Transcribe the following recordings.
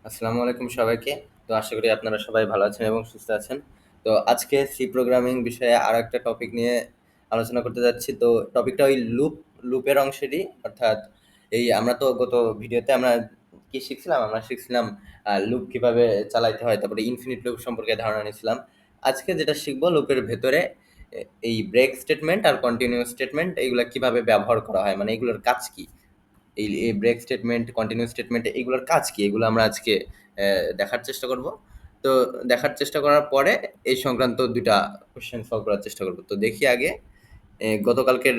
আসসালামু আলাইকুম সবাইকে। তো আশা করি আপনারা সবাই ভালো আছেন এবং সুস্থ আছেন। তো আজকে সি প্রোগ্রামিং বিষয়ে আরেকটা টপিক নিয়ে আলোচনা করতে যাচ্ছি। তো টপিকটা ওই লুপের অংশেরই। অর্থাৎ আমরা তো গত ভিডিওতে আমরা কি শিখছিলাম? আমরা শিখছিলাম লুপ কিভাবে চালাইতে হয়। তারপরে ইনফিনিট লুপ সম্পর্কে ধারণা নিয়েছিলাম। আজকে যেটা শিখব লুপের ভেতরে এই ব্রেক স্টেটমেন্ট আর কন্টিনিউ স্টেটমেন্ট এগুলা কিভাবে ব্যবহার করা হয়? মানে এগুলোর কাজ কি? এই ব্রেক স্টেটমেন্ট, কন্টিনিউ স্টেটমেন্ট এগুলোর কাজ কি? এগুলো আমরা আজকে দেখার চেষ্টা করব। তো দেখার চেষ্টা করার পরে এই সংক্রান্ত ২ টা কোয়েশ্চেন সলভ করার চেষ্টা করব। তো দেখি আগে গতকালকের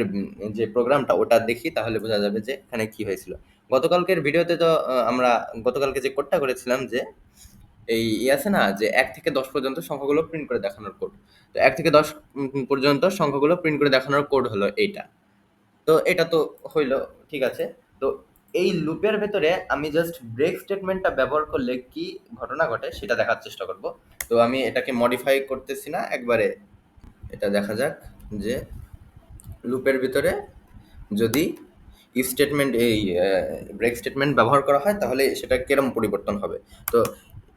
যে প্রোগ্রামটা ওটা দেখি, তাহলে বোঝা যাবে যে এখানে কি হয়েছিল। গতকালকের ভিডিওতে তো আমরা গতকালকে যে কোডটা করেছিলাম যে আছে না যে ১ থেকে ১০ পর্যন্ত সংখ্যাগুলো প্রিন্ট করে দেখানোর কোড। তো ১ থেকে ১০ পর্যন্ত সংখ্যাগুলো প্রিন্ট করে দেখানোর কোড হলো এইটা। তো এটা তো হইল, ঠিক আছে। তো এই লুপের ভেতরে আমি জাস্ট ব্রেক স্টেটমেন্টটা ব্যবহার করলে কি ঘটনা ঘটে সেটা দেখার চেষ্টা করব। তো আমি এটাকে মডিফাই করতেছি না, একবারে এটা দেখা যাক যে লুপের ভিতরে যদি ইফ স্টেটমেন্ট ব্রেক স্টেটমেন্ট ব্যবহার করা হয় তাহলে সেটা কিরকম পরিবর্তন হবে। তো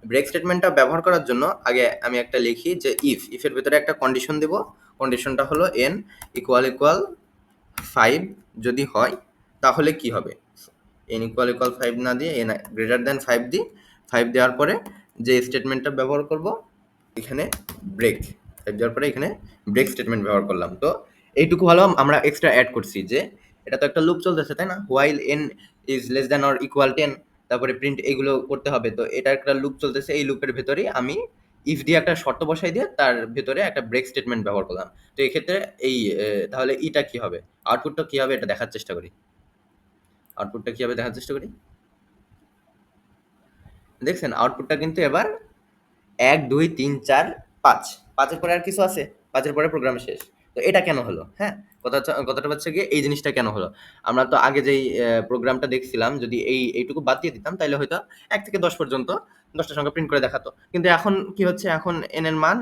ব্রেক স্টেটমেন্টটা ব্যবহার করার জন্য আগে আমি একটা লিখি যে ইফের ভিতরে একটা কন্ডিশন দেব। কন্ডিশনটা হলো n ইকুয়াল 5 যদি হয় তাহলে কি হবে? n ইকুয়াল 5 না দিয়ে n গ্রেটার দ্যান 5 দিই। 5 দেওয়ার পরে যে স্টেটমেন্টটা ব্যবহার করব এখানে ব্রেক। 5 দেওয়ার পরে এখানে ব্রেক স্টেটমেন্ট ব্যবহার করলাম। তো এইটুকু হলো আমরা এক্সট্রা অ্যাড করছি যে এটা তো একটা লুপ চলতেছে, তাই না? While n is less than or equal 10, তারপরে প্রিন্ট এগুলো করতে হবে। তো এটা একটা লুপ চলতেছে, এই লুপের ভেতরেই আমি ইফ দিয়ে একটা শর্ত বসাই দিয়ে তার ভেতরে একটা ব্রেক স্টেটমেন্ট ব্যবহার করলাম। তো এক্ষেত্রে এই তাহলে ইটা কি হবে? আউটপুটটা কি হবে এটা দেখার চেষ্টা করি। আউটপুটটা কি হবে দেখার চেষ্টা করি। দেখছেন আউটপুটটা কিন্তু এবার ১, ২, ৩, ৪, ৫। ৫ এর পরে আর কিছু আছে? ৫ এর পরে প্রোগ্রাম শেষ। তো এটা কেন হলো? হ্যাঁ? কথাটা হচ্ছে গিয়ে এই জিনিসটা কেন হলো? আমরা তো আগে যেই প্রোগ্রামটা দেখছিলাম যদি এইটুকু বাদ দিয়ে দিতাম তাইলে হয়তো ১ থেকে ১০ পর্যন্ত ১০ টা সংখ্যা প্রিন্ট করে দেখাতো। কিন্তু এখন কি হচ্ছে? এখন n এর মান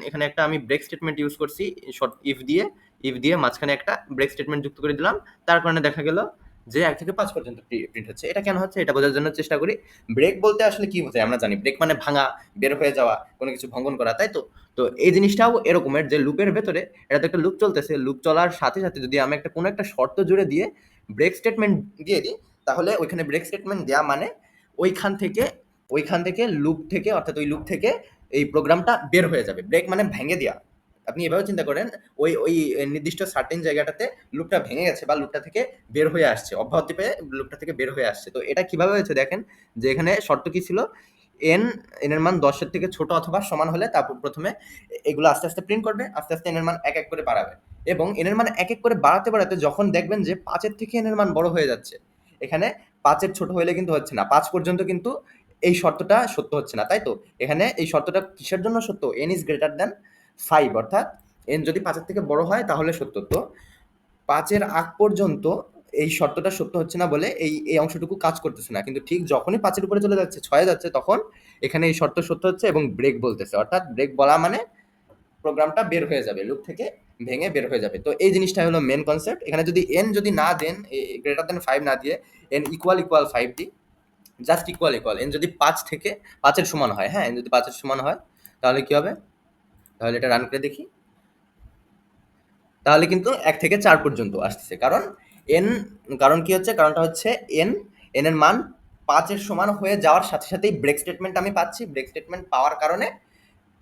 এখানে একটা আমি ব্রেক স্টেটমেন্ট ইউজ করছি শর্ট ইফ দিয়ে মাঝখানে একটা ব্রেক স্টেটমেন্ট যুক্ত করে দিলাম। তার কারণে দেখা গেল যে ১ থেকে ৫ পর্যন্ত প্রিন্ট হচ্ছে। এটা কেন হচ্ছে? এটা বোঝার জন্য চেষ্টা করি। ব্রেক বলতে আসলে কি বোঝায় আমরা জানি। ব্রেক মানে ভাঙা, বের হয়ে যাওয়া, কোনো কিছু ভঙ্গন করা, তাই তো? তো এই জিনিসটাও এরকমের যে লুপের ভেতরে এটা তো একটা লুপ চলতেছে। লুপ চলার সাথে যদি আমি কোনো একটা শর্ত জুড়ে দিয়ে ব্রেক স্টেটমেন্ট দিয়ে দিই, তাহলে ওইখানে ব্রেক স্টেটমেন্ট দেয়া মানে ওইখান থেকে লুপ থেকে, অর্থাৎ ওই লুপ থেকে এই প্রোগ্রামটা বের হয়ে যাবে। ব্রেক মানে ভেঙে দেয়া। আপনি এভাবে চিন্তা করেন, ওই নির্দিষ্ট সার্টেন জায়গাটাতে লুপটা ভেঙে গেছে বা লুপটা থেকে বের হয়ে আসছে। অব্যাহতি পেয়ে লুপটা থেকে বের হয়ে আসছে। তো এটা কিভাবে হয়েছে দেখেন, যে এখানে শর্ত কি ছিল? n এর মান ১০ এর থেকে ছোট অথবা সমান হলে তারপর প্রথমে এগুলো আস্তে প্রিন্ট করবে। আস্তে n এর মান এক করে বাড়াবে। এবং n এর মান এক করে বাড়াতে যখন দেখবেন যে ৫ এর থেকে n এর মান বড় হয়ে যাচ্ছে। এখানে ৫ এর ছোট হইলে কিন্তু হচ্ছে না। ৫ পর্যন্ত কিন্তু এই শর্তটা সত্য হচ্ছে না, তাই তো? এখানে এই শর্তটা কিসের জন্য সত্য? n ইজ গ্রেটার দ্যান 5, অর্থাৎ n যদি ৫ এর থেকে বড় হয় তাহলে সত্য। তো ৫ এর আগ পর্যন্ত এই শর্তটা সত্য হচ্ছে না বলে এই অংশটুকু কাজ করতেছে না। কিন্তু ঠিক যখনই ৫ এর উপরে চলে যাচ্ছে, ৬ এ যাচ্ছে, তখন এখানে এই শর্ত সত্য হচ্ছে এবং ব্রেক বলতেছে। অর্থাৎ ব্রেক বলা মানে প্রোগ্রামটা বের হয়ে যাবে, লুপ থেকে ভেঙে বের হয়ে যাবে। তো এই জিনিসটা হলো মেইন কনসেপ্ট। এখানে যদি n যদি না দেন, গ্রেটার দ্যান 5 না দিয়ে n ইকুয়াল 5 দিই, জাস্ট ইকুয়াল n যদি ৫ থেকে ৫ এর সমান হয়, হ্যাঁ? n যদি ৫ এর সমান হয় তাহলে কি হবে? তাহলে এটা রান করে দেখি। তাহলে কিন্তু ১ থেকে ৪ পর্যন্ত আসতেছে। এন কারণ কি হচ্ছে? কারণটা হচ্ছে এন এর মান ৫ এর সমান হয়ে যাওয়ার সাথেই ব্রেক স্টেটমেন্ট আমি পাচ্ছি। ব্রেক স্টেটমেন্ট পাওয়ার কারণে,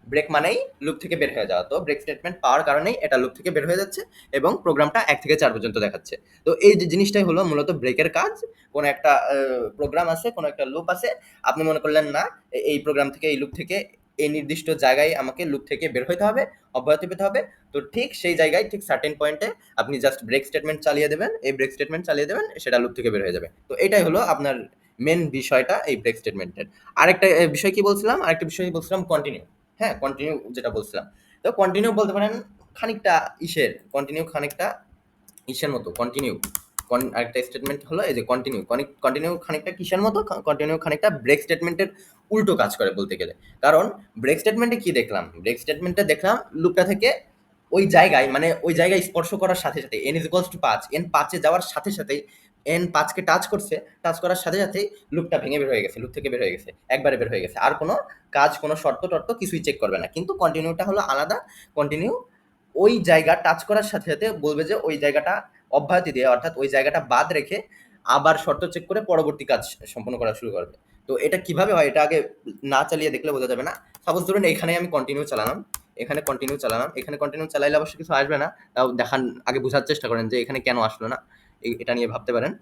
ব্রেক মানেই লুপ থেকে বের হয়ে যাওয়া। তো ব্রেক স্টেটমেন্ট পাওয়ার কারণেই এটা লুপ থেকে বের হয়ে যাচ্ছে এবং প্রোগ্রামটা ১ থেকে ৪ পর্যন্ত দেখাচ্ছে। তো এই যে জিনিসটাই হলো মূলত ব্রেকের কাজ। কোন একটা প্রোগ্রাম আছে, কোন একটা লুপ আছে। আপনি মনে করলেন না এই প্রোগ্রাম থেকে, এই লুপ থেকে এই নির্দিষ্ট জায়গায় আমাকে লুপ থেকে বের হইতে হবে, অব্যাহতি পেতে হবে। তো ঠিক সেই জায়গায়, ঠিক সার্টেন পয়েন্টে আপনি জাস্ট ব্রেক স্টেটমেন্ট চালিয়ে দেবেন। এই ব্রেক স্টেটমেন্ট চালিয়ে দেবেন, সেটা লুপ থেকে বের হয়ে যাবে। তো এটাই হলো আপনার মেন বিষয়টা এই ব্রেক স্টেটমেন্টের। আরেকটা বিষয় কি বলছিলাম? আরেকটা বিষয় বলছিলাম কন্টিনিউ। হ্যাঁ, কন্টিনিউ যেটা বলছিলাম। তো কন্টিনিউ বলতে পারেন খানিকটা কন্টিনিউ খানিকটা ইসের মতো। আরেকটা স্টেটমেন্ট হলো এই যে কন্টিনিউ খানিকটা কিসের মতো? কন্টিনিউ খানিকটা ব্রেক স্টেটমেন্টের উল্টো কাজ করে বলতে গেলে। কারণ ব্রেক স্টেটমেন্টে কি দেখলাম? ব্রেক স্টেটমেন্টে দেখলাম লুপটা থেকে ওই জায়গায়, মানে ওই জায়গায় স্পর্শ করার সাথে n = ৫, n ৫ এ যাওয়ার সাথেই এন 5 কে টাচ করছে, টাচ করার সাথে সাথেই লুপটা ভেঙে বের হয়ে গেছে, লুপ থেকে বের হয়ে গেছে, একবারে বের হয়ে গেছে। আর কোনো কাজ, কোনো শর্ত-টর্ত কিছুই চেক করবে না। কিন্তু কন্টিনিউটা হলো আলাদা। কন্টিনিউ ওই জায়গা টাচ করার সাথে সাথে বলবে যে ওই জায়গাটা অব্যাহতি দিয়ে, অর্থাৎ ওই জায়গাটা বাদ রেখে আবার শর্ত চেক করে পরবর্তী কাজ সম্পন্ন করা শুরু করবে। তো এটা কিভাবে হয় এটা আগে না চালিয়ে দেখলে বোঝা যাবে না। সাপোজ ধরুন এখানে আমি কন্টিনিউ চালালাম, এখানে কন্টিনিউ চালালাম, এখানে কন্টিনিউ চালাইলে অবশ্য কিছু আসবে না। তাও দেখান, আগে বোঝার চেষ্টা করেন যে এখানে কেন আসলো না, এটা নিয়ে ভাবতে পারেন।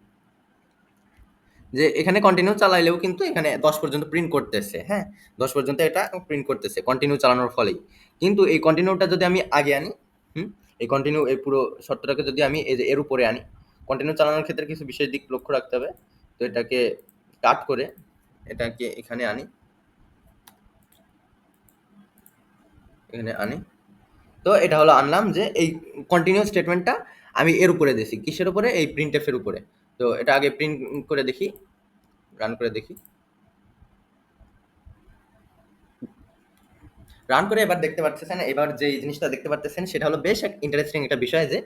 যে এখানে কন্টিনিউ চালাইলেও কিন্তু এখানে 10 পর্যন্ত প্রিন্ট করতেছে, হ্যাঁ? 10 পর্যন্ত এটা প্রিন্ট করতেছে কন্টিনিউ চালানোর ফলেই। কিন্তু এই কন্টিনিউটা যদি আমি আগে আনি, হুম? এই কন্টিনিউ এই পুরো শর্তটাকে যদি আমি এই যে এর উপরে আনি, কন্টিনিউ চালানোর ক্ষেত্রে কিছু বিশেষ দিক লক্ষ্য রাখতে হবে। তো এটাকে কাট করে এটাকে এখানে আনি, এখানে আনি। তো এটা হলো আনলাম যে এই কন্টিনিউ স্টেটমেন্টটা আমি এর উপরে দিছি। কিসের উপরে? এই প্রিন্টএফ এর উপরে। তো এটা আগে প্রিন্ট করে দেখি, রান করে দেখি। রান করে এবার দেখতে পারতেছেন, এবার যে জিনিসটা দেখতে পারতেছেন সেটা হলো বেশ এক ইন্টারেস্টিং একটা বিষয় যে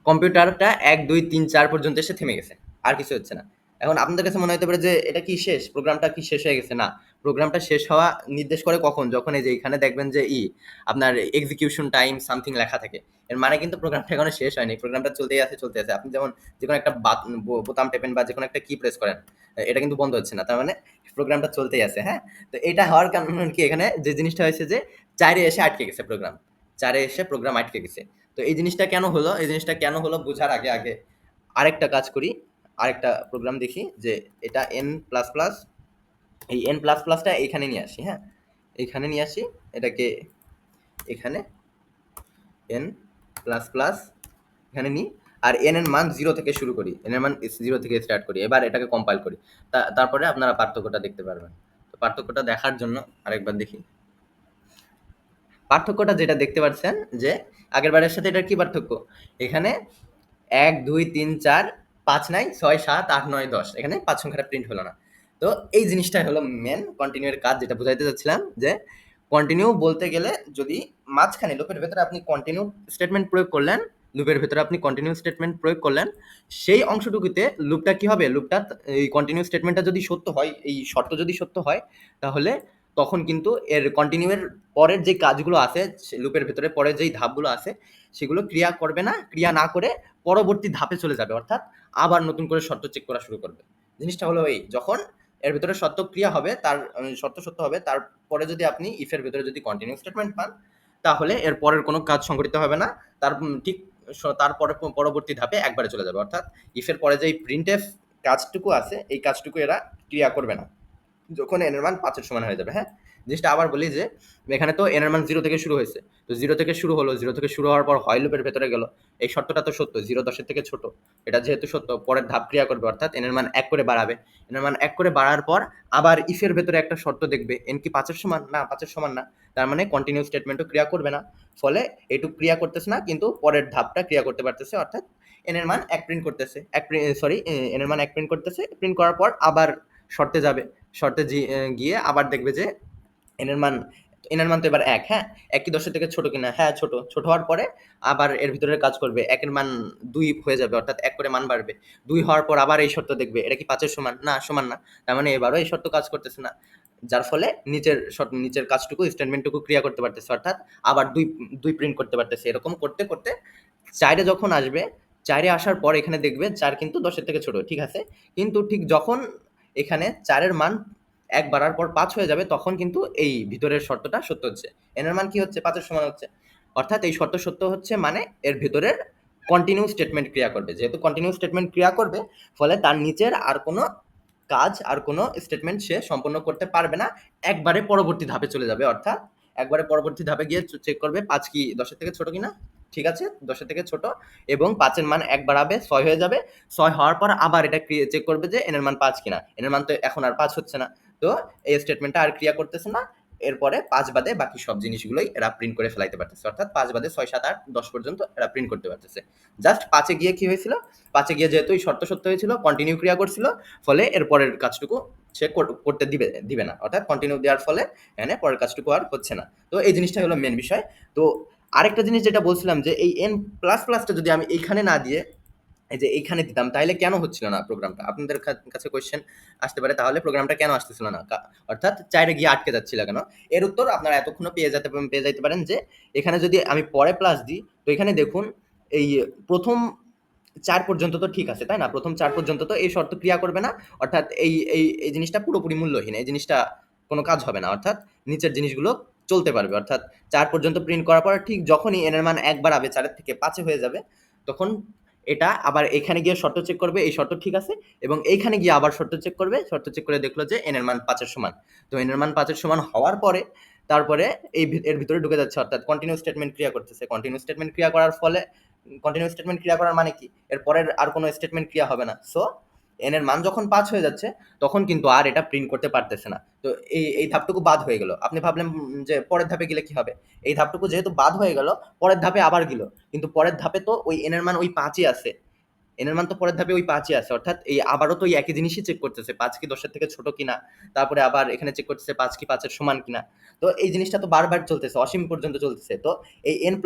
কম্পিউটারটা ১, ২, ৩, ৪ পর্যন্ত এসে থেমে গেছে। আর কিছু হচ্ছে না। এখন আপনাদের কাছে মনে হতে পারে যে এটা কি শেষ? প্রোগ্রামটা কি শেষ হয়ে গেছে? না। প্রোগ্রামটা শেষ হওয়া নির্দেশ করে কখন? যখন এই যে এখানে দেখবেন যে আপনার এক্সিকিউশন টাইম সামথিং লেখা থাকে। এর মানে কিন্তু প্রোগ্রামটা এখনো শেষ হয়নি। প্রোগ্রামটা চলতেই আছে, চলতেই আছে। আপনি যেমন যেকোনো একটা বোতাম টেপেন বা যেকোনো একটা কি প্রেস করেন। এটা কিন্তু বন্ধ হচ্ছে না। তার মানে প্রোগ্রামটা চলতেই আছে, হ্যাঁ? তো এটা হওয়ার কারণ কি, এখানে যে জিনিসটা হয়েছে যে ৪ এ এসে আটকে গেছে প্রোগ্রাম। ৪ এ এসে প্রোগ্রাম আটকে গেছে। তো এই জিনিসটা কেন হলো, এই জিনিসটা কেন হলো বোঝার আগে আগে আরেকটা কাজ করি, আরেকটা প্রোগ্রাম দেখি যে এটা এন প্লাস প্লাস, এই এন প্লাস প্লাসটা এখানে নিয়ে আসি, হ্যাঁ? এখানে নিয়ে আসি, এটাকে এখানে এন প্লাস প্লাস এখানে নিই। আর এন এর মান 0 থেকে শুরু করি, এন এর মান 0 থেকে স্টার্ট করি। এবার এটাকে কম্পাইল করি। তারপরে আপনারা পার্থক্যটা দেখতে পারবেন। তো পার্থক্যটা দেখার জন্য আরেকবার দেখি। পার্থক্যটা যেটা দেখতে পাচ্ছেন যে আগের বারের সাথে এটার কি পার্থক্য? এখানে ১, ২, ৩, ৪, ৫ নাই, ৬, ৭, ৮, ৯, ১০ এখানে ৫ সংখ্যাটা প্রিন্ট হলো না। তো এই জিনিসটাই হলো মেন কন্টিনিউ এর কাজ, যেটা বুঝাইতে চাচ্ছিলাম যে কন্টিনিউ বলতে গেলে যদি মাঝখানে লুপের ভেতরে আপনি কন্টিনিউ স্টেটমেন্ট প্রয়োগ করলেন, লুপের ভেতরে আপনি কন্টিনিউ স্টেটমেন্ট প্রয়োগ করলেন, সেই অংশটুকুতে লুপটা কি হবে? লুপটা এই কন্টিনিউ স্টেটমেন্টটা যদি সত্য হয়, এই শর্ত যদি সত্য হয়, তাহলে তখন কিন্তু এর কন্টিনিউ এর পরের যে কাজগুলো আছে, লুপের ভেতরে পরের যেই ধাপগুলো আছে, সেগুলো ক্রিয়া করবে না। ক্রিয়া না করে পরবর্তী ধাপে চলে যাবে, অর্থাৎ আবার নতুন করে শর্ত চেক করা শুরু করবে। জিনিসটা হলো এই, যখন এর ভেতরে শর্ত ক্রিয়া হবে, তার শর্ত সত্য হবে, তারপরে যদি আপনি ইফ এর ভেতরে যদি কন্টিনিউ স্টেটমেন্ট পান, তাহলে এর পরের কোনো কাজ সংঘটিত হবে না। তার ঠিক তারপরে পরবর্তী ধাপে একবারে চলে যাবে, অর্থাৎ ইফ এর পরে যে প্রিন্ট এফ কাজটুকু আছে, এই কাজটুকু এরা ক্রিয়া করবে না যখন এন এর মান 5 এর সমান হয়ে যাবে, হ্যাঁ? জিনিসটা আবার বলি যে এখানে তো এন এর মান 0 থেকে শুরু হয়েছে। তো 0 থেকে শুরু হলো, 0 থেকে শুরু হওয়ার পর হয় লুপের ভেতরে গেল। এই শর্তটা তো সত্য, 0 10 এর থেকে ছোট। এটা যেহেতু সত্য, পরের ধাপ ক্রিয়া করবে, অর্থাৎ এন এর মান 1 করে বাড়াবে। এন এর মান 1 করে বাড়ার পর আবার ইফ এর ভেতরে একটা শর্ত দেখবে, এন কি 5 এর সমান? না, 5 এর সমান না। তার মানে কন্টিনিউ স্টেটমেন্টও ক্রিয়া করবে না। ফলে এটুক ক্রিয়া করতেছে না, কিন্তু পরের ধাপটা ক্রিয়া করতে পারতেছে, অর্থাৎ এন এর মান 1 প্রিন্ট করতেছে। এন এর মান 1 প্রিন্ট করতেছে। প্রিন্ট করার পর আবার শর্তে যাবে। শর্তে গিয়ে আবার দেখবে যে এনের মান এনের মান তো এবার ১, হ্যাঁ? ১ কি ১০ এর থেকে ছোট কিনা? হ্যাঁ, ছোট। ছোট হওয়ার পরে আবার এর ভিতরের কাজ করবে। ১ এর মান ২ হয়ে যাবে, অর্থাৎ ১ করে মান বাড়বে। ২ হওয়ার পর আবার এই শর্ত দেখবে। এটা কি ৫ এর সমান? না, সমান না। তার মানে এবারও এই শর্ত কাজ করতেছে না। যার ফলে নিচের কাজটুকু, স্টেটমেন্টটুকু ক্রিয়া করতে পারতেছে, অর্থাৎ আবার ২ প্রিন্ট করতে পারতেছে। এরকম করতে, করতে ৪ এ যখন আসবে, ৪ এ আসার পর এখানে দেখবে ৪ কিন্তু ১০ এর থেকে ছোট। ঠিক আছে? কিন্তু ঠিক যখন এখানে ৪ এর মান ১ বাড়ার পর ৫ হয়ে যাবে, তখন কিন্তু এই ভিতরের শর্তটা সত্য হচ্ছে। n এর মান কি হচ্ছে? ৫ এর সমান হচ্ছে। অর্থাৎ এই শর্ত সত্য হচ্ছে, মানে এর ভেতরের কন্টিনিউ স্টেটমেন্ট ক্রিয়া করবে। যেহেতু কন্টিনিউ স্টেটমেন্ট ক্রিয়া করবে, ফলে তার নিচের আর কোনো কাজ, আর কোনো স্টেটমেন্ট সে সম্পন্ন করতে পারবে না। একবারে পরবর্তী ধাপে চলে যাবে, অর্থাৎ একবারে পরবর্তী ধাপে গিয়ে চেক করবে ৫ কি ১০ এর থেকে ছোট কিনা? ঠিক আছে, ১০ এর থেকে ছোট, এবং ৫ এর মান ১ বাড়াবে, ৬ হয়ে যাবে। ৬ হওয়ার পর আবার এটা চেক করবে যে n এর মান ৫ কিনা। n এর মান তো এখন আর ৫ হচ্ছে না। তো এই স্টেটমেন্টটা আর ক্রিয়া করতেছে না। এরপরে ৫ বাদে বাকি সব জিনিসগুলোই এরা প্রিন্ট করে ফেলাইতে পারতেছে। অর্থাৎ ৫ বাদে ৬, ৭, ৮, ১০ পর্যন্ত এরা প্রিন্ট করতে পারতেছে। জাস্ট ৫ এ গিয়ে কি হয়েছিল? ৫ এ গিয়ে যেহেতু এই শর্ত সত্য হয়েছিল, কন্টিনিউ ক্রিয়া করছিল, ফলে এর পরের কাজটুকু সে করতে দিবে না। অর্থাৎ কন্টিনিউ দেওয়ার ফলে এখানে পরের কাজটুকু আর হচ্ছে না। তো এই জিনিসটাই হলো মেন বিষয়। তো আরেকটা জিনিস যেটা বলছিলাম যে এই n প্লাস প্লাসটা যদি আমি এইখানে না দিয়ে এই যে এইখানে দিতাম, তাহলে কেন হচ্ছিল না প্রোগ্রামটা? আপনাদের কাছে কোয়েশ্চেন আসতে পারে, তাহলে প্রোগ্রামটা কেন আসতেছিল না? অর্থাৎ 4 এ গিয়ে আটকে যাচ্ছিল কেন? এর উত্তর আপনারা এতক্ষণে পেয়ে যাইতে পারেন যে এখানে যদি আমি পরে প্লাস দিই, তো এখানে দেখুন এই প্রথম 4 পর্যন্ত তো ঠিক আছে, তাই না? প্রথম 4 পর্যন্ত তো এই শর্ত ক্রিয়া করবে না। অর্থাৎ এই জিনিসটা পুরোপুরি মূল্যহীন। এই জিনিসটা কোনো কাজ হবে না। অর্থাৎ নিচের জিনিসগুলো চলতে পারবে। অর্থাৎ 4 পর্যন্ত প্রিন্ট করার পর ঠিক যখনই n এর মান 1 বাড়াবে, 4 এর থেকে 5 এ হয়ে যাবে, তখন এটা আবার এখানে গিয়ে শর্ত চেক করবে, এই শর্ত ঠিক আছে, এবং এইখানে গিয়ে আবার শর্ত চেক করবে। শর্ত চেক করে দেখলো যে n এর মান 5 এর সমান। তো n এর মান 5 এর সমান হওয়ার পরে তারপরে এর ভিতরে ঢুকে যাচ্ছে, অর্থাৎ কন্টিনিউ স্টেটমেন্ট ক্রিয়া করতেছে। কন্টিনিউ স্টেটমেন্ট ক্রিয়া করার ফলে কন্টিনিউ স্টেটমেন্ট ক্রিয়া করার মানে কি? এর পরের আর কোনো স্টেটমেন্ট ক্রিয়া হবে না। সো n এর মান যখন 5 হয়ে যাচ্ছে, তখন কিন্তু আর এটা প্রিন্ট করতে পারতেছে না। তো এই ধাপটুকু বাদ হয়ে গেল। আপনি ভাবলেন যে পরের ধাপে গেলে কি হবে? এই ধাপটুকু যেহেতু বাদ হয়ে গেল, পরের ধাপে আবার গেল। কিন্তু পরের ধাপে তো ওই n এর মান ওই 5 ই আছে। n এর মান তো পরের ধাপে ওই 5 ই আছে। অর্থাৎ এই আবারও তো ওই একই জিনিসই চেক করতেছে। 5 কি 10 এর থেকে ছোট কিনা? তারপরে আবার এখানে চেক করতেছে 5 কি 5 এর সমান কিনা? তো এই জিনিসটা তো বারবার চলতেছে, অসীম পর্যন্ত চলতেছে। তো এই n++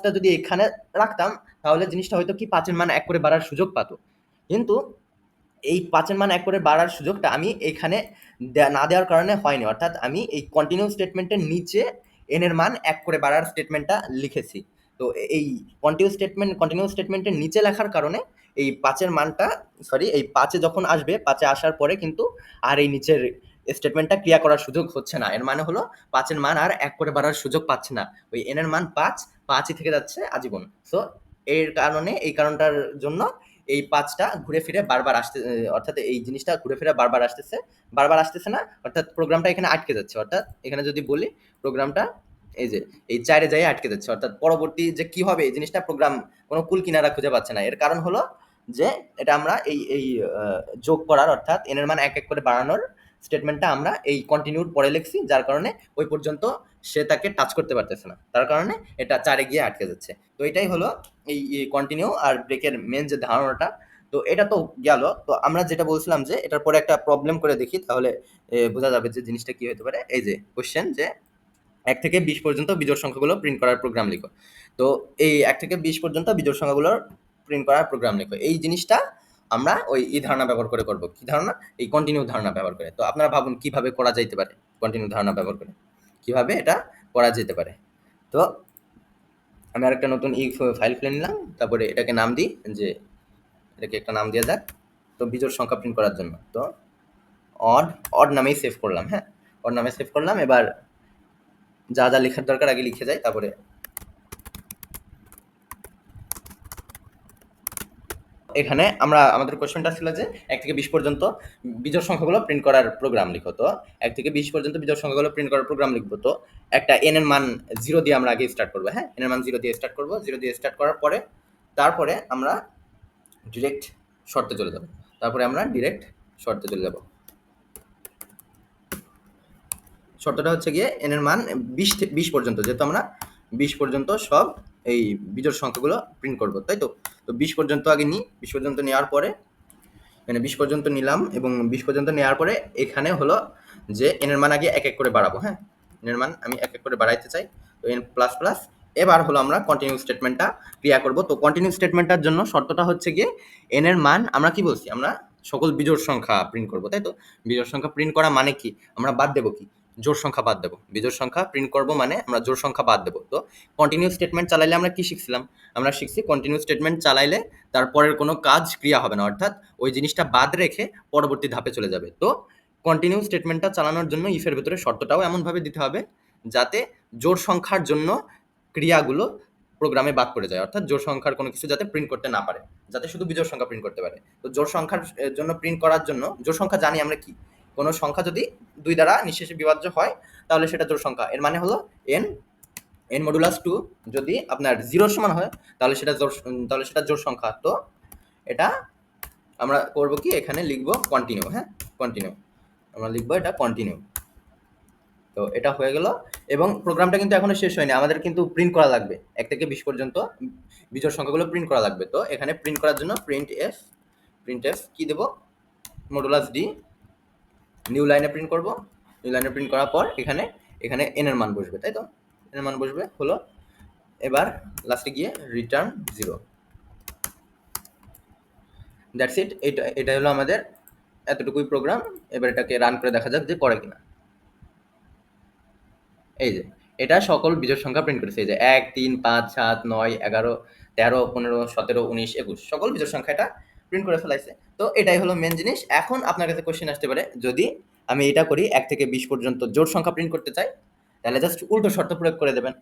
টা যদি এখানে রাখতাম, তাহলে জিনিসটা হয়তো কি 5 এর মান 1 করে বাড়ার সুযোগ পাতো। কিন্তু এই 5 এর মান 1 করে বাড়ার সুযোগটা আমি এখানে না দেওয়ার কারণে হয়নি। অর্থাৎ আমি এই কন্টিনিউ স্টেটমেন্টের নিচে n এর মান 1 করে বাড়ার স্টেটমেন্টটা লিখেছি। তো এই কন্টিনিউ স্টেটমেন্টের নিচে লেখার কারণে এই 5 এর মানটা, সরি, এই 5 এ যখন আসবে, 5 এ আসার পরে কিন্তু আর এই নিচের স্টেটমেন্টটা ক্রিয়া করার সুযোগ হচ্ছে না। এর মানে হলো 5 এর মান আর 1 করে বাড়ার সুযোগ পাচ্ছে না। ওই n এর মান 5 ই থেকে যাচ্ছে আজীবন। সো এর কারণে, এই কারণটার জন্য এই 5 টা ঘুরে ফিরে বারবার আসতে, অর্থাৎ এই জিনিসটা ঘুরে ফিরে বারবার আসতেছে না। অর্থাৎ প্রোগ্রামটা এখানে আটকে যাচ্ছে। অর্থাৎ এখানে যদি বলি, প্রোগ্রামটা এই যে এই 4 এ যেয়ে আটকে যাচ্ছে। অর্থাৎ পরবর্তী যে কি হবে, এই জিনিসটা প্রোগ্রাম কোনো কুল কিনারা খুঁজে পাচ্ছে না। এর কারণ হলো যে এটা আমরা এই যোগ করার, অর্থাৎ n এর মান 1 করে বাড়ানোর স্টেটমেন্টটা আমরা এই কন্টিনিউর পরে লিখছি, যার কারণে ওই পর্যন্ত সে তাকে টাচ করতে পারতেছে না। তার কারণে এটা 4 এ গিয়ে আটকে যাচ্ছে। তো এটাই হলো এই কন্টিনিউ আর ব্রেকের মেন যে ধারণাটা। তো এটা তো গেল। তো আমরা যেটা বলছিলাম যে এটার পরে একটা প্রবলেম করে দেখি, তাহলে বোঝা যাবে যে জিনিসটা কি হতে পারে। এই যে কোশ্চেন যে 1 থেকে 20 পর্যন্ত বিজোড় সংখ্যাগুলো প্রিন্ট করার প্রোগ্রাম লিখো। তো এই 1 থেকে 20 পর্যন্ত বিজোড় সংখ্যাগুলোর প্রিন্ট করার প্রোগ্রাম লিখো। এই জিনিসটা আমরা ওই ধারণা ব্যবহার করে করব। কি ধারণা? এই কন্টিনিউ ধারণা ব্যবহার করে। তো আপনারা ভাবুন কিভাবে করা যাইতে পারে কন্টিনিউ ধারণা ব্যবহার করে। কিভাবে এটা করা যেতে পারে? তো আমি আরেকটা নতুন ফাইল খুলে নিলাম। তারপরে এটাকে নাম দিই যে, এটাকে একটা নাম দেওয়া যাক। তো বিজোড় সংখ্যা প্রিন্ট করার জন্য তো অড অড নামেই সেভ করলাম। হ্যাঁ, অড নামে সেভ করলাম। এবার যা যা লেখার দরকার আগে লিখে যাই। তারপরে এখানে আমাদের কোশ্চেনটা ছিল যে 1 থেকে 20 পর্যন্ত বিজোড় সংখ্যাগুলো প্রিন্ট করার প্রোগ্রাম লিখো। তো 1 থেকে 20 পর্যন্ত বিজোড় সংখ্যাগুলো প্রিন্ট করার প্রোগ্রাম লিখবো। তো একটা n এর মান 0 দিয়ে আমরা আগে স্টার্ট করবো। হ্যাঁ, n এর মান 0 দিয়ে স্টার্ট করবো। 0 দিয়ে স্টার্ট করার পরে তারপরে আমরা ডিরেক্ট শর্তে চলে যাব। শর্তটা হচ্ছে গিয়ে n এর মান 20 পর্যন্ত, যেহেতু আমরা 20 পর্যন্ত সব এই বিজোড় সংখ্যাগুলো প্রিন্ট করব, তাই তো? তো 20 পর্যন্ত আগে নিই। 20 পর্যন্ত নেওয়ার পরে, মানে 20 পর্যন্ত নিলাম, এবং 20 পর্যন্ত নেওয়ার পরে এখানে হলো যে n এর মান আগে এক এক করে বাড়াবো। হ্যাঁ, n এর মান আমি এক এক করে বাড়াইতে চাই। তো n প্লাস প্লাস, এবার হলো আমরা কন্টিনিউ স্টেটমেন্টটা ক্রিয়া করব। তো কন্টিনিউ স্টেটমেন্টটার জন্য শর্তটা হচ্ছে গিয়ে n এর মান আমরা কি বলছি, আমরা সকল বিজোড় সংখ্যা প্রিন্ট করব, তাই তো? বিজোড় সংখ্যা প্রিন্ট করা মানে কি? আমরা বাদ দেবো কি? জোড় সংখ্যা বাদ দেবো। বিজোড় সংখ্যা প্রিন্ট করব মানে আমরা জোড় সংখ্যা বাদ দেবো। তো কন্টিনিউ স্টেটমেন্ট চালাইলে আমরা কি শিখছিলাম? আমরা শিখছি কন্টিনিউ স্টেটমেন্ট চালাইলে তারপরের কোনো কাজ ক্রিয়া হবে না। অর্থাৎ ওই জিনিসটা বাদ রেখে পরবর্তী ধাপে চলে যাবে। তো কন্টিনিউ স্টেটমেন্টটা চালানোর জন্য ইফের ভিতরে শর্তটাও এমনভাবে দিতে হবে যাতে জোড় সংখ্যার জন্য ক্রিয়াগুলো প্রোগ্রামে বাদ পড়ে যায়। অর্থাৎ জোড় সংখ্যার কোনো কিছু যাতে প্রিন্ট করতে না পারে, যাতে শুধু বিজোড় সংখ্যা প্রিন্ট করতে পারে। তো জোড় সংখ্যার জন্য প্রিন্ট করার জন্য, জোড় সংখ্যা জানি আমরা কি, কোনো সংখ্যা যদি 2 দ্বারা নিঃশেষে বিভাজ্য হয় তাহলে সেটা জোড় সংখ্যা। এর মানে হলো n মডুলাস 2 যদি আপনার 0 সমান হয় তাহলে সেটা জোড় সংখ্যা। তো এটা আমরা করব কি, এখানে লিখব কন্টিনিউ। হ্যাঁ, কন্টিনিউ আমরা লিখব, এটা কন্টিনিউ। তো এটা হয়ে গেল, এবং প্রোগ্রামটা কিন্তু এখনো শেষ হয়নি। আমাদের কিন্তু প্রিন্ট করা লাগবে 1 থেকে 20 পর্যন্ত বিজোড় সংখ্যাগুলো প্রিন্ট করা লাগবে। তো এখানে প্রিন্ট করার জন্য প্রিন্ট এফ কি দেব, মডুলাস ডি, নিউ লাইনে প্রিন্ট করব। নিউ লাইনে প্রিন্ট করার পর এখানে n এর মান বসবে, তাই তো? n এর মান বসবে হলো। এবার লাস্টে গিয়ে রিটার্ন 0। That's it. এটা হলো আমাদের এতটুকুই প্রোগ্রাম। এবার এটাকে রান করে দেখা যাক যে করে কিনা। এই যে এটা সকল বিজোড় সংখ্যা প্রিন্ট করেছে। এই যে ১, ৩, ৫, ৭, ৯, ১১, ১৩, ১৫, ১৭, ১৯, ২১ সকল বিজোড় সংখ্যা এটা প্রিন্ট করে ফেলাইছে। তো এটাই হলো মেন জিনিস। এখন আপনার কাছে কোয়েশ্চেন আসতে পারে, যদি আমি এটা করি ১ থেকে ২০ পর্যন্ত জোড় সংখ্যা প্রিন্ট করতে চাই, তাহলে জাস্ট উল্টো শর্ত প্রয়োগ করে দেবেন।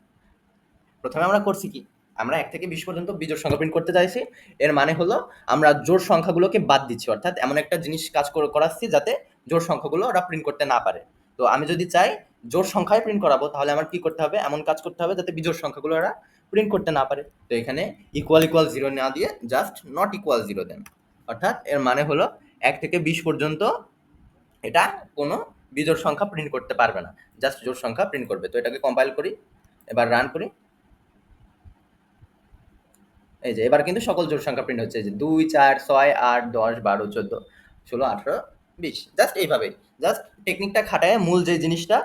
প্রথমে আমরা করছি কি, আমরা ১ থেকে ২০ পর্যন্ত বিজোড় সংখ্যা প্রিন্ট করতে চাইছি। এর মানে হলো আমরা জোড় সংখ্যাগুলোকে বাদ দিচ্ছি, অর্থাৎ এমন একটা জিনিস কাজ করাচ্ছি যাতে জোড় সংখ্যাগুলো ওরা প্রিন্ট করতে না পারে। তো আমি যদি চাই জোড় সংখ্যায় প্রিন্ট করাবো, তাহলে আমার কি করতে হবে, এমন কাজ করতে হবে যাতে বিজোড় সংখ্যাগুলো ওরা প্রিন্ট করতে না পারে। তো এখানে ইকুয়াল ইকুয়াল জিরো না দিয়ে জাস্ট নট ইকুয়াল জিরো দেন। অর্থাৎ এর মানে হলো ১ থেকে ২০ পর্যন্ত এটা কোনো বিজোড় সংখ্যা প্রিন্ট করতে পারবে না, জাস্ট জোড় সংখ্যা প্রিন্ট করবে। তো এটাকে কম্পাইল করি, এবার রান করি। এই যে এবার কিন্তু সকল জোড় সংখ্যা প্রিন্ট হচ্ছে, যে ২, ৪, ৬, ৮, ১০, ১২, ১৪, ১৬, ১৮, ২০। জাস্ট এইভাবেই, জাস্ট টেকনিকটা খাটায় মূল যে জিনিসটা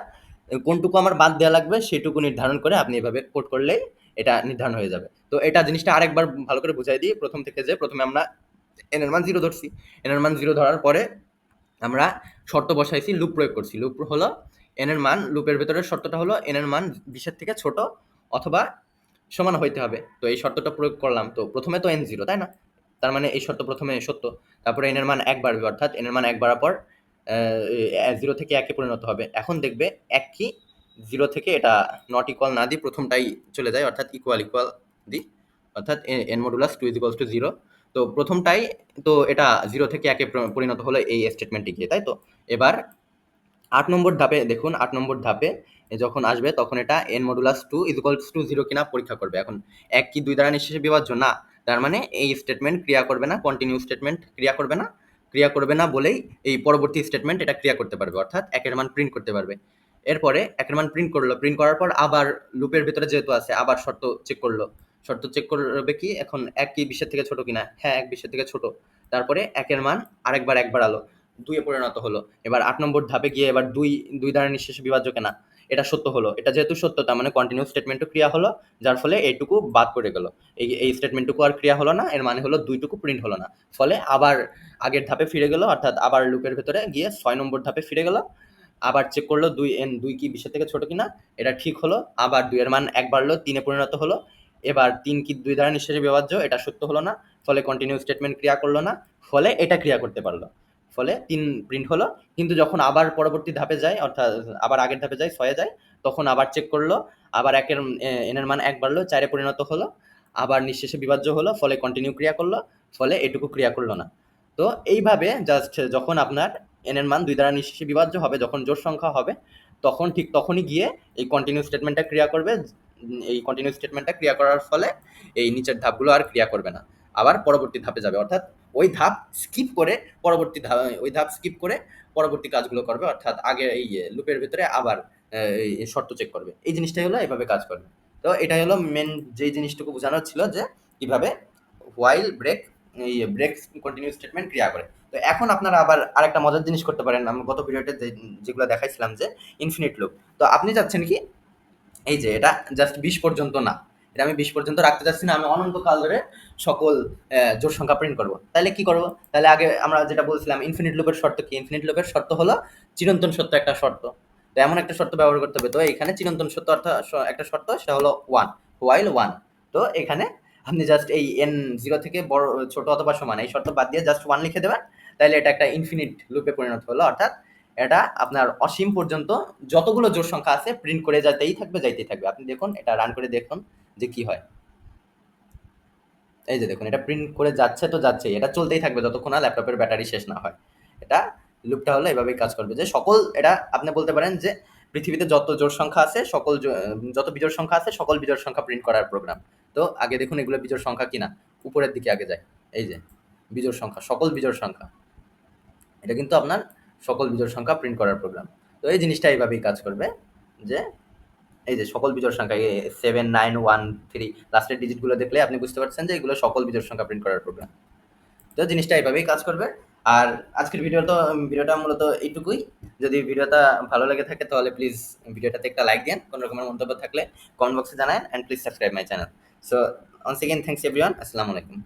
কোনটুকু আমার বাদ দেওয়া লাগবে সেটুকু নির্ধারণ করে আপনি এভাবে কোড করলেই এটা নির্ধারণ হয়ে যাবে। তো এটা জিনিসটা আরেকবার ভালো করে বুঝাই দিই প্রথম থেকে, যে প্রথমে আমরা এন এর মান 0 ধরছি। এন এর মান 0 ধরার পরে আমরা শর্ত বসাইছি, লুপ প্রয়োগ করছি। লুপ হলো এন এর মান, লুপের ভেতরের শর্তটা হলো এন এর মান ২০ এর থেকে ছোট অথবা সমান হইতে হবে। তো এই শর্তটা প্রয়োগ করলাম। তো প্রথমে তো n 0, তাই না? তার মানে এই শর্ত প্রথমে সত্য। তারপরে n এর মান ১ বাড়বে, অর্থাৎ n এর মান ১ বাড়ার পর 0 থেকে ১ এ পরিণত হবে। এখন দেখবে ১ কি 0 থেকে এটা নট ইকুয়াল না দিই, প্রথমটাই চলে যায়, অর্থাৎ ইকুয়াল ইকুয়াল দিই, অর্থাৎ n মডুলাস 2 = 0। তো প্রথমটাই তো এটা 0 থেকে ১ এ পরিণত হলো এই স্টেটমেন্টে গিয়ে, তাই তো? এবার ৮ নম্বর ধাপে দেখুন, ৮ নম্বর ধাপে যখন আসবে তখন এটা n মডুলাস 2 = 0 কিনা পরীক্ষা করবে। এখন ১ কি ২ দ্বারা নিঃশেষে বিভাজ্য না, তার মানে এই স্টেটমেন্ট ক্রিয়া করবে না, কন্টিনিউ স্টেটমেন্ট ক্রিয়া করবে না। ক্রিয়া করবে না বলেই এই পরবর্তী স্টেটমেন্ট এটা ক্রিয়া করতে পারবে, অর্থাৎ ১ এর মান প্রিন্ট করতে পারবে। এরপরে ১ এর মান প্রিন্ট করলো, প্রিন্ট করার পর আবার লুপের ভেতরে যেহেতু আছে আবার শর্ত চেক করলো। শর্ত চেক করবে কি, এখন ১ কি ২০ এর থেকে ছোট কিনা? হ্যাঁ, ১ ২০ এর থেকে ছোট। তারপরে ১ এর মান আরেকবার ১ বাড়ালো, ২ এ পরিণত হলো। এবার ৮ নম্বর ধাপে গিয়ে এবার ২ দ্বারা নিঃশেষে বিভাজ্য কিনা? এটা সত্য হলো। এটা যেহেতু সত্য, তার মানে কন্টিনিউ স্টেটমেন্টও ক্রিয়া হলো, যার ফলে এইটুকু বাদ পড়ে গেল। এই স্টেটমেন্টটুকু আর ক্রিয়া হলো না, এর মানে হলো ২ টুকু প্রিন্ট হলো না। ফলে আবার আগের ধাপে ফিরে গেল, অর্থাৎ আবার লুপের ভেতরে গিয়ে ৬ নম্বর ধাপে ফিরে গেল। আবার চেক করলো ২ কি ২০ এর থেকে ছোট কিনা? এটা ঠিক হলো। আবার ২ এর মান ১ বাড়লো, ৩ এ পরিণত হলো। এবার ৩ কি ২ দ্বারা নিঃশেষে বিভাজ্য? এটা সত্য হলো না। ফলে কন্টিনিউ স্টেটমেন্ট ক্রিয়া করলো না। ফলে এটা ক্রিয়া করতে পারলো। ফলে ৩ প্রিন্ট হলো। কিন্তু যখন আবার পরবর্তী ধাপে যায়, অর্থাৎ আবার আগের ধাপে যায়, ৬ এ যায়, তখন আবার চেক করলো। আবার n এর মান ১ বাড়লো, ৪ এ পরিণত হলো। আবার নিঃশেষে বিভাজ্য হলো, ফলে কন্টিনিউ ক্রিয়া করলো। ফলে এটুকু ক্রিয়া করলো না। তো এইভাবে জাস্ট যখন আপনার n এর মান ২ দ্বারা নিঃশেষে বিভাজ্য হবে, যখন জোড় সংখ্যা হবে, তখন ঠিক তখনই গিয়ে এই কন্টিনিউ স্টেটমেন্টটা ক্রিয়া করবে। এই কন্টিনিউ স্টেটমেন্টটা ক্রিয়া করার ফলে এই নিচের ধাপগুলো আর ক্রিয়া করবে না। আবার পরবর্তী ধাপে যাবে, অর্থাৎ ওই ধাপ স্কিপ করে পরবর্তী কাজগুলো করবে, অর্থাৎ আগে এই লুপের ভেতরে আবার এই শর্ত চেক করবে। এই জিনিসটাই হলো এভাবে কাজ করবে। তো এটাই হলো মেন যে জিনিসটুকু বোঝানোর ছিল, যে কিভাবে হোয়াইল ব্রেক এই ব্রেক কন্টিনিউ স্টেটমেন্ট ক্রিয়া করে। তো এখন আপনারা আবার আরেকটা মজার জিনিস করতে পারেন। আমি গত ভিডিওতে যেগুলো দেখাইছিলাম, যে ইনফিনিট লুপ। তো আপনি চাচ্ছেন কি, এই যে এটা জাস্ট ২০ পর্যন্ত না, এটা আমি ২০ পর্যন্ত রাখতে চাচ্ছি না, আমি অনন্তকাল ধরে সকল জোড় সংখ্যা প্রিন্ট করব। তাহলে কি করব? তাহলে আগে আমরা যেটা বলছিলাম, ইনফিনিট লুপের শর্ত কি? ইনফিনিট লুপের শর্ত হলো চিরন্তন সত্য একটা শর্ত। তো এমন একটা শর্ত ব্যবহার করতে হবে। তো এখানে চিরন্তন সত্য অর্থাৎ একটা শর্ত, সেটা হলো 1, হোয়াইল 1। তো এখানে আপনি জাস্ট এই n 0 থেকে বড়, ছোট অথবা সমান এই শর্ত বাদ দিয়ে জাস্ট 1 লিখে দেবেন। তাহলে এটা একটা ইনফিনিট লুপে পরিণত হলো, অর্থাৎ এটা আপনার অসীম পর্যন্ত যতগুলো জোড় সংখ্যা আছে প্রিন্ট করে যাইতেই থাকবে। আপনি দেখুন, এটা রান করে দেখুন যে কি হয়। এই যে দেখুন, এটা প্রিন্ট করে যাচ্ছে তো যাচ্ছেই, এটা চলতেই থাকবে যতক্ষণ না ল্যাপটপের ব্যাটারি শেষ না হয়। এটা লুপটা হলো এভাবেই কাজ করবে, যে সকল, এটা আপনি বলতে পারেন যে পৃথিবীতে যত জোড় সংখ্যা আছে যত বিজোড় সংখ্যা আছে সকল বিজোড় সংখ্যা প্রিন্ট করার প্রোগ্রাম। তো আগে দেখুন এগুলো বিজোড় সংখ্যা কিনা, উপরের দিকে আগে যায়। এই যে বিজোড় সংখ্যা, সকল বিজোড় সংখ্যা, এটা কিন্তু আপনার সকল বিজোড় সংখ্যা প্রিন্ট করার প্রোগ্রাম। তো এই জিনিসটা এইভাবেই কাজ করবে, যে এই যে সকল বিজোড় সংখ্যা 7, 9, 1, 3 লাস্টের ডিজিটগুলো দেখলে আপনি বুঝতে পারছেন যে এগুলো সকল বিজোড় সংখ্যা প্রিন্ট করার প্রোগ্রাম। তো জিনিসটা এইভাবেই কাজ করবে। আর আজকের ভিডিওটা মূলত এইটুকুই। যদি ভিডিওটা ভালো লেগে থাকে তাহলে প্লিজ ভিডিওটাতে একটা লাইক দেন। কোনো রকমের মন্তব্য থাকলে কমেন্ট বক্সে জানান, and please subscribe my channel. So once again, thanks everyone. আসসালামু আলাইকুম।